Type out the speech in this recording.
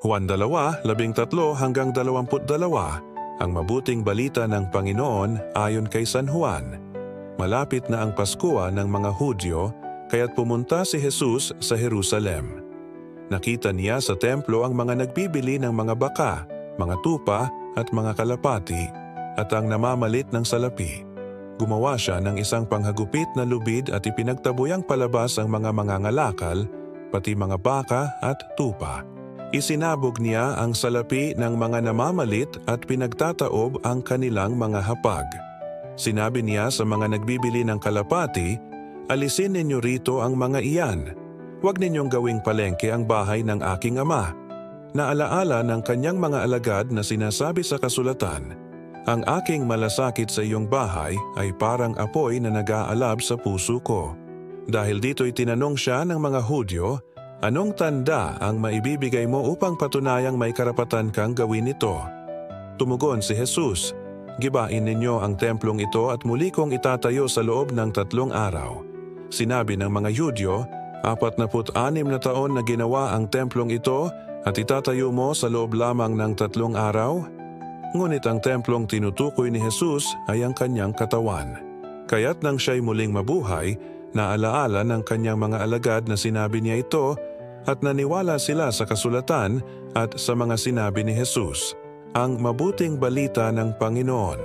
Juan 2:13-22, ang mabuting balita ng Panginoon ayon kay San Juan. Malapit na ang Paskua ng mga Hudyo, kaya't pumunta si Jesus sa Jerusalem. Nakita niya sa templo ang mga nagbibili ng mga baka, mga tupa at mga kalapati, at ang namamalit ng salapi. Gumawa siya ng isang panghagupit na lubid at ipinagtabuyang palabas ang mga mangangalakal, pati mga baka at tupa. Isinabog niya ang salapi ng mga namamalit at pinagtataob ang kanilang mga hapag. Sinabi niya sa mga nagbibili ng kalapati, "Alisin ninyo rito ang mga iyan. Huwag ninyong gawing palengke ang bahay ng aking ama." Naalaala ng kanyang mga alagad na sinasabi sa kasulatan, "Ang aking malasakit sa iyong bahay ay parang apoy na nag-aalab sa puso ko." Dahil dito'y tinanong siya ng mga Hudyo, "Anong tanda ang maibibigay mo upang patunayang may karapatan kang gawin ito?" Tumugon si Jesus, "Gibain ninyo ang templong ito at muli kong itatayo sa loob ng 3 araw." Sinabi ng mga Hudyo, 46 na taon na ginawa ang templong ito at itatayo mo sa loob lamang ng 3 araw? Ngunit ang templong tinutukoy ni Jesus ay ang kanyang katawan. Kaya't nang siya'y muling mabuhay, naalaala ng kanyang mga alagad na sinabi niya ito at naniwala sila sa kasulatan at sa mga sinabi ni Jesus. Ang mabuting balita ng Panginoon.